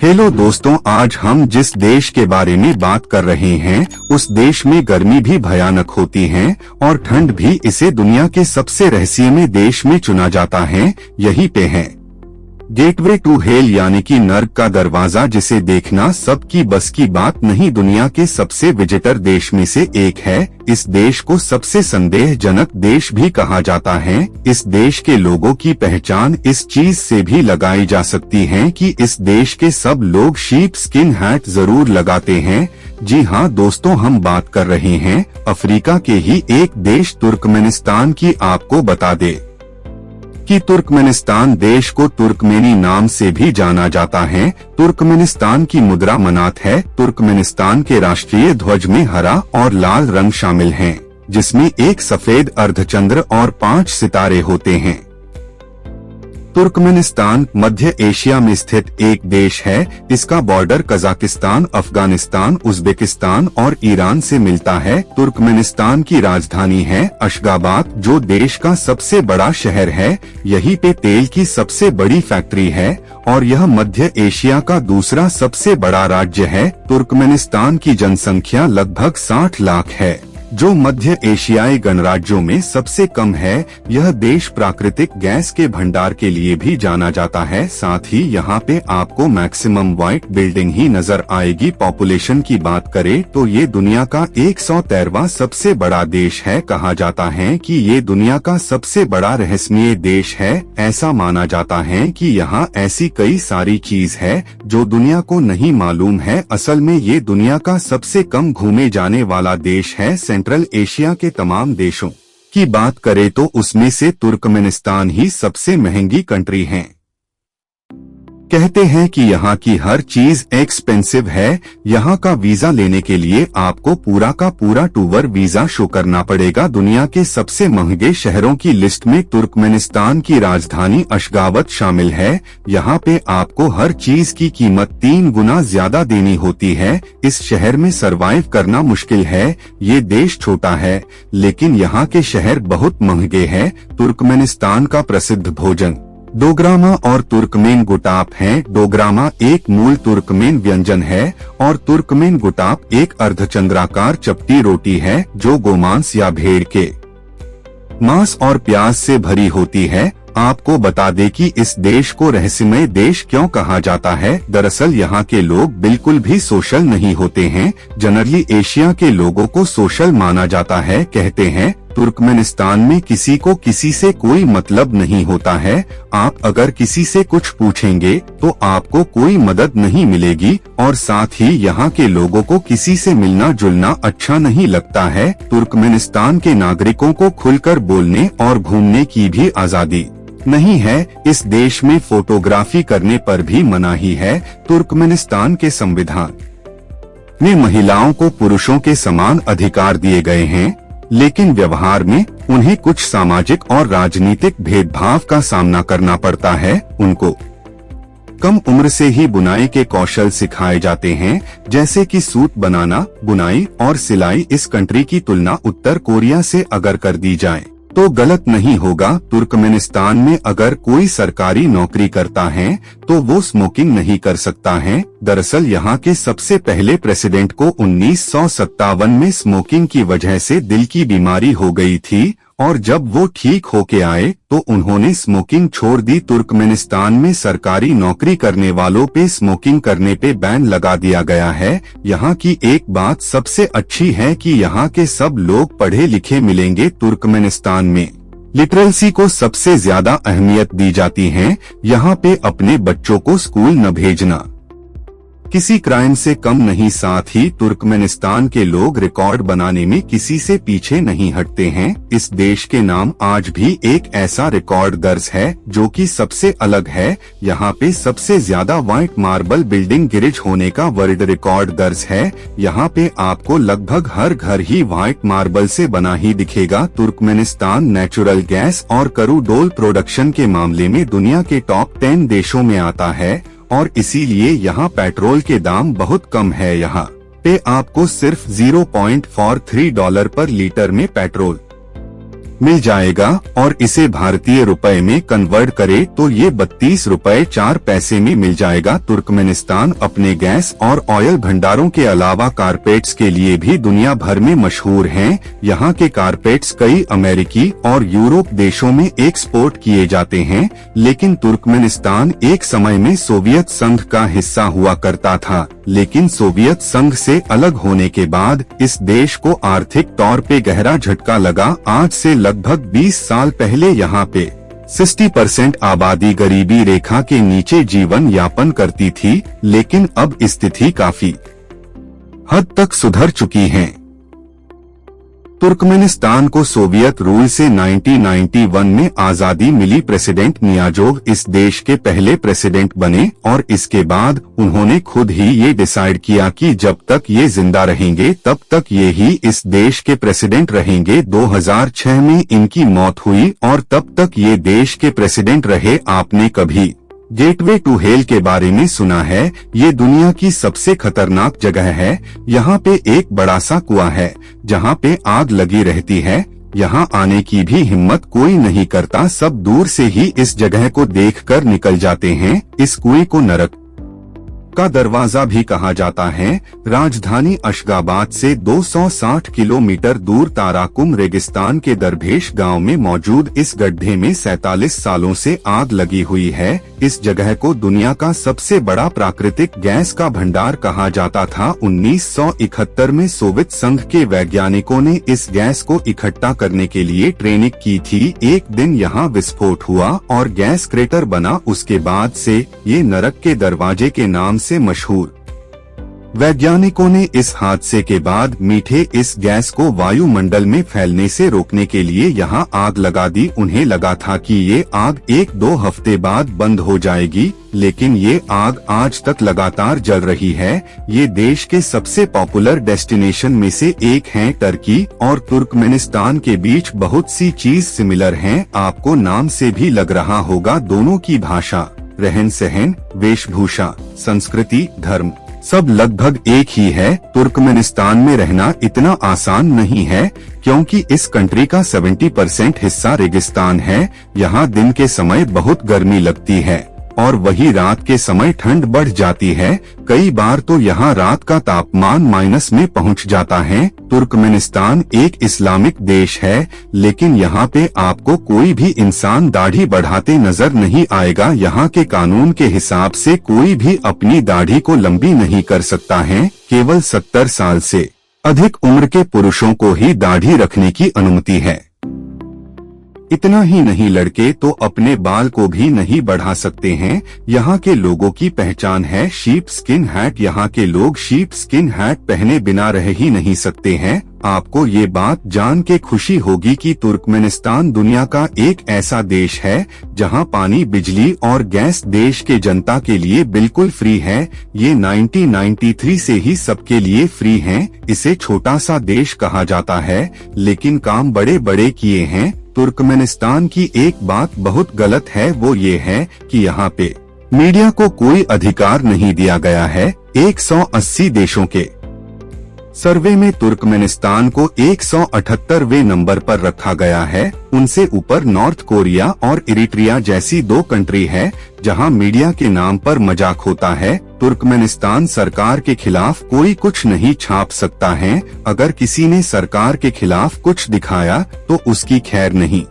Hello दोस्तों, आज हम जिस देश के बारे में बात कर रहे हैं उस देश में गर्मी भी भयानक होती है और ठंड भी। इसे दुनिया के सबसे रहस्यमय देश में चुना जाता है। यहीं पे है गेटवे टू हेल यानी कि नर्क का दरवाजा, जिसे देखना सबकी बस की बात नहीं। दुनिया के सबसे विजिटर देश में से एक है। इस देश को सबसे संदेहजनक देश भी कहा जाता है। इस देश के लोगों की पहचान इस चीज से भी लगाई जा सकती है कि इस देश के सब लोग शीप स्किन हैट जरूर लगाते हैं। जी हाँ दोस्तों, हम बात कर रहे हैं अफ्रीका के ही एक देश तुर्कमेनिस्तान की। आपको बता दे कि तुर्कमेनिस्तान देश को तुर्कमेनी नाम से भी जाना जाता है। तुर्कमेनिस्तान की मुद्रा मनात है। तुर्कमेनिस्तान के राष्ट्रीय ध्वज में हरा और लाल रंग शामिल हैं, जिसमें एक सफेद अर्धचंद्र और 5 सितारे होते हैं। तुर्कमेनिस्तान मध्य एशिया में स्थित एक देश है। इसका बॉर्डर कजाकिस्तान, अफगानिस्तान, उज्बेकिस्तान और ईरान से मिलता है। तुर्कमेनिस्तान की राजधानी है अशगाबाद, जो देश का सबसे बड़ा शहर है। यहीं पे तेल की सबसे बड़ी फैक्ट्री है और यह मध्य एशिया का दूसरा सबसे बड़ा राज्य है। तुर्कमेनिस्तान की जनसंख्या लगभग 60 लाख है, जो मध्य एशियाई गणराज्यों में सबसे कम है। यह देश प्राकृतिक गैस के भंडार के लिए भी जाना जाता है। साथ ही यहाँ पे आपको मैक्सिमम व्हाइट बिल्डिंग ही नजर आएगी। पॉपुलेशन की बात करें तो ये दुनिया का 113वां सबसे बड़ा देश है। कहा जाता है कि ये दुनिया का सबसे बड़ा रहस्यमय देश है। ऐसा माना जाता है कि यहाँ ऐसी कई सारी चीज है जो दुनिया को नहीं मालूम है। असल में ये दुनिया का सबसे कम घूमे जाने वाला देश है। सेंट्रल एशिया के तमाम देशों की बात करें तो उसमें से तुर्कमेनिस्तान ही सबसे महंगी कंट्री है। कहते हैं कि यहाँ की हर चीज एक्सपेंसिव है। यहाँ का वीजा लेने के लिए आपको पूरा का पूरा टूर वीजा शो करना पड़ेगा। दुनिया के सबसे महंगे शहरों की लिस्ट में तुर्कमेनिस्तान की राजधानी अशगाबत शामिल है। यहाँ पे आपको हर चीज की कीमत 3 गुना ज्यादा देनी होती है। इस शहर में सरवाइव करना मुश्किल है। ये देश छोटा है लेकिन यहाँ के शहर बहुत महंगे हैं। तुर्कमेनिस्तान का प्रसिद्ध भोजन डोग्रामा और तुर्कमेन गुटाप हैं। डोग्रामा एक मूल तुर्कमेन व्यंजन है और तुर्कमेन गुटाप एक अर्धचंद्राकार चपटी रोटी है जो गोमांस या भेड़ के मांस और प्याज से भरी होती है। आपको बता दें कि इस देश को रहस्यमय देश क्यों कहा जाता है। दरअसल यहाँ के लोग बिल्कुल भी सोशल नहीं होते हैं। जनरली एशिया के लोगों को सोशल माना जाता है। कहते हैं तुर्कमेनिस्तान में किसी को किसी से कोई मतलब नहीं होता है। आप अगर किसी से कुछ पूछेंगे तो आपको कोई मदद नहीं मिलेगी और साथ ही यहाँ के लोगों को किसी से मिलना जुलना अच्छा नहीं लगता है। तुर्कमेनिस्तान के नागरिकों को खुलकर बोलने और घूमने की भी आजादी नहीं है। इस देश में फोटोग्राफी करने पर भी मनाही है। तुर्कमेनिस्तान के संविधान में महिलाओं को पुरुषों के समान अधिकार दिए गए हैं, लेकिन व्यवहार में उन्हें कुछ सामाजिक और राजनीतिक भेदभाव का सामना करना पड़ता है। उनको कम उम्र से ही बुनाई के कौशल सिखाए जाते हैं, जैसे कि सूट बनाना, बुनाई और सिलाई। इस कंट्री की तुलना उत्तर कोरिया से अगर कर दी जाए तो गलत नहीं होगा। तुर्कमेनिस्तान में अगर कोई सरकारी नौकरी करता है तो वो स्मोकिंग नहीं कर सकता है। दरअसल यहाँ के सबसे पहले प्रेसिडेंट को 1957 में स्मोकिंग की वजह से दिल की बीमारी हो गई थी और जब वो ठीक होके आए तो उन्होंने स्मोकिंग छोड़ दी। तुर्कमेनिस्तान में सरकारी नौकरी करने वालों पे स्मोकिंग करने पे बैन लगा दिया गया है। यहाँ की एक बात सबसे अच्छी है कि यहाँ के सब लोग पढ़े लिखे मिलेंगे। तुर्कमेनिस्तान में लिटरेसी को सबसे ज्यादा अहमियत दी जाती है। यहाँ पे अपने बच्चों को स्कूल न भेजना किसी क्राइम से कम नहीं। साथ ही तुर्कमेनिस्तान के लोग रिकॉर्ड बनाने में किसी से पीछे नहीं हटते हैं। इस देश के नाम आज भी एक ऐसा रिकॉर्ड दर्ज है जो कि सबसे अलग है। यहाँ पे सबसे ज्यादा व्हाइट मार्बल बिल्डिंग गिरिज होने का वर्ल्ड रिकॉर्ड दर्ज है। यहाँ पे आपको लगभग हर घर ही व्हाइट मार्बल से बना ही दिखेगा। तुर्कमेनिस्तान नेचुरल गैस और क्रूड प्रोडक्शन के मामले में दुनिया के टॉप 10 देशों में आता है और इसीलिए यहाँ पेट्रोल के दाम बहुत कम है। यहाँ पे आपको सिर्फ $0.43 पर लीटर में पेट्रोल मिल जाएगा और इसे भारतीय रुपए में कन्वर्ट करे तो ये 32 रुपए 4 पैसे में मिल जाएगा। तुर्कमेनिस्तान अपने गैस और ऑयल भंडारों के अलावा कारपेट्स के लिए भी दुनिया भर में मशहूर हैं। यहाँ के कारपेट्स कई अमेरिकी और यूरोप देशों में एक्सपोर्ट किए जाते हैं, लेकिन तुर्कमेनिस्तान एक समय में सोवियत संघ का हिस्सा हुआ करता था, लेकिन सोवियत संघ से अलग होने के बाद इस देश को आर्थिक तौर पे गहरा झटका लगा। आज से लगभग 20 साल पहले यहाँ पे 60% आबादी गरीबी रेखा के नीचे जीवन यापन करती थी, लेकिन अब स्थिति काफी हद तक सुधर चुकी है। तुर्कमेनिस्तान को सोवियत रूल से 1991 में आजादी मिली। प्रेसिडेंट नियाज़ोव इस देश के पहले प्रेसिडेंट बने और इसके बाद उन्होंने खुद ही ये डिसाइड किया कि जब तक ये जिंदा रहेंगे तब तक ये ही इस देश के प्रेसिडेंट रहेंगे। 2006 में इनकी मौत हुई और तब तक ये देश के प्रेसिडेंट रहे। आपने कभी गेटवे टू हेल के बारे में सुना है? ये दुनिया की सबसे खतरनाक जगह है। यहाँ पे एक बड़ा सा कुआं है जहाँ पे आग लगी रहती है। यहाँ आने की भी हिम्मत कोई नहीं करता, सब दूर से ही इस जगह को देखकर निकल जाते हैं। इस कुएं को नरक का दरवाजा भी कहा जाता है। राजधानी अशगाबाद से 260 किलोमीटर दूर ताराकुम रेगिस्तान के दरभेश गांव में मौजूद इस गड्ढे में 47 सालों से आग लगी हुई है। इस जगह को दुनिया का सबसे बड़ा प्राकृतिक गैस का भंडार कहा जाता था। 1971 में सोवियत संघ के वैज्ञानिकों ने इस गैस को इकट्ठा करने के लिए ट्रेनिंग की थी। एक दिन यहाँ विस्फोट हुआ और गैस क्रेटर बना। उसके बाद से ये नरक के दरवाजे के नाम से मशहूर। वैज्ञानिकों ने इस हादसे के बाद मीठे इस गैस को वायुमंडल में फैलने से रोकने के लिए यहां आग लगा दी। उन्हें लगा था कि ये आग 1-2 हफ्ते बाद बंद हो जाएगी, लेकिन ये आग आज तक लगातार जल रही है। ये देश के सबसे पॉपुलर डेस्टिनेशन में से एक है। टर्की और तुर्कमेनिस्तान के बीच बहुत सी चीज सिमिलर हैं। आपको नाम से भी लग रहा होगा, दोनों की भाषा, रहन सहन, वेशभूषा, संस्कृति, धर्म सब लगभग एक ही है। तुर्कमेनिस्तान में रहना इतना आसान नहीं है क्योंकि इस कंट्री का 70% हिस्सा रेगिस्तान है। यहाँ दिन के समय बहुत गर्मी लगती है और वही रात के समय ठंड बढ़ जाती है। कई बार तो यहाँ रात का तापमान माइनस में पहुँच जाता है। तुर्कमेनिस्तान एक इस्लामिक देश है, लेकिन यहाँ पे आपको कोई भी इंसान दाढ़ी बढ़ाते नजर नहीं आएगा। यहाँ के कानून के हिसाब से कोई भी अपनी दाढ़ी को लंबी नहीं कर सकता है। केवल 70 साल से अधिक उम्र के पुरुषों को ही दाढ़ी रखने की अनुमति है। इतना ही नहीं, लड़के तो अपने बाल को भी नहीं बढ़ा सकते हैं। यहाँ के लोगों की पहचान है शीप स्किन हैट। यहाँ के लोग शीप स्किन हैट पहने बिना रह ही नहीं सकते हैं। आपको ये बात जान के खुशी होगी कि तुर्कमेनिस्तान दुनिया का एक ऐसा देश है जहाँ पानी, बिजली और गैस देश के जनता के लिए बिल्कुल फ्री है। ये 1993 से ही सबके लिए फ्री हैं। इसे छोटा सा देश कहा जाता है, लेकिन काम बड़े बड़े किए हैं। तुर्कमेनिस्तान की एक बात बहुत गलत है, वो ये है कि यहाँ पे मीडिया को कोई अधिकार नहीं दिया गया है। 180 देशों के सर्वे में तुर्कमेनिस्तान को 178वें नंबर पर रखा गया है। उनसे ऊपर नॉर्थ कोरिया और इरिट्रिया जैसी 2 कंट्री है जहां मीडिया के नाम पर मजाक होता है। तुर्कमेनिस्तान सरकार के खिलाफ कोई कुछ नहीं छाप सकता है। अगर किसी ने सरकार के खिलाफ कुछ दिखाया तो उसकी खैर नहीं।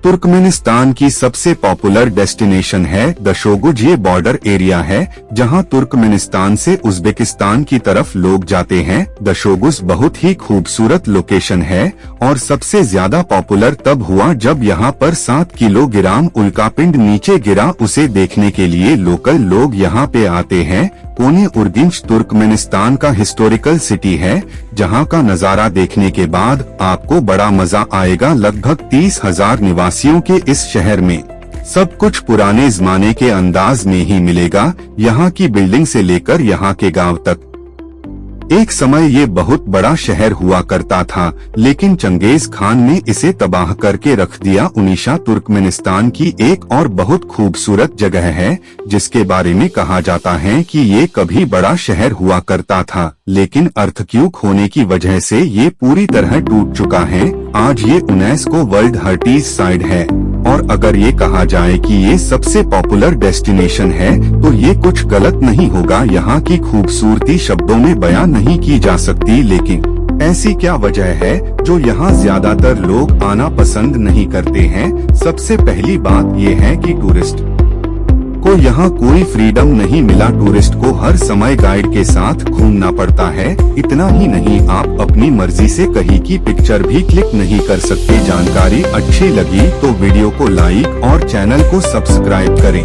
तुर्कमेनिस्तान की सबसे पॉपुलर डेस्टिनेशन है दशोगुज। ये बॉर्डर एरिया है जहां तुर्कमेनिस्तान से उज्बेकिस्तान की तरफ लोग जाते हैं। दशोगुज बहुत ही खूबसूरत लोकेशन है और सबसे ज्यादा पॉपुलर तब हुआ जब यहां पर 7 किलोग्राम उल्कापिंड नीचे गिरा। उसे देखने के लिए लोकल लोग यहां पे आते हैं। कोने उर्गिंच तुर्कमेनिस्तान का हिस्टोरिकल सिटी है जहां का नजारा देखने के बाद आपको बड़ा मजा आएगा। लगभग 30,000 निवासियों के इस शहर में सब कुछ पुराने जमाने के अंदाज में ही मिलेगा। यहाँ की बिल्डिंग से लेकर यहाँ के गांव तक एक समय ये बहुत बड़ा शहर हुआ करता था, लेकिन चंगेज खान ने इसे तबाह करके रख दिया। उनीशा तुर्कमेनिस्तान की एक और बहुत खूबसूरत जगह है, जिसके बारे में कहा जाता है कि ये कभी बड़ा शहर हुआ करता था, लेकिन अर्थक्वेक होने की वजह से ये पूरी तरह टूट चुका है। आज ये यूनेस्को वर्ल्ड हेरिटेज साइट है, और अगर ये कहा जाए कि ये सबसे पॉपुलर डेस्टिनेशन है, तो ये कुछ गलत नहीं होगा। यहाँ की खूबसूरती शब्दों में बयान नहीं की जा सकती, लेकिन ऐसी क्या वजह है जो यहाँ ज्यादातर लोग आना पसंद नहीं करते हैं? सबसे पहली बात ये है कि टूरिस्ट को यहाँ कोई फ्रीडम नहीं मिला। टूरिस्ट को हर समय गाइड के साथ घूमना पड़ता है। इतना ही नहीं, आप अपनी मर्जी से कहीं की पिक्चर भी क्लिक नहीं कर सकते। जानकारी अच्छी लगी तो वीडियो को लाइक और चैनल को सब्सक्राइब करें।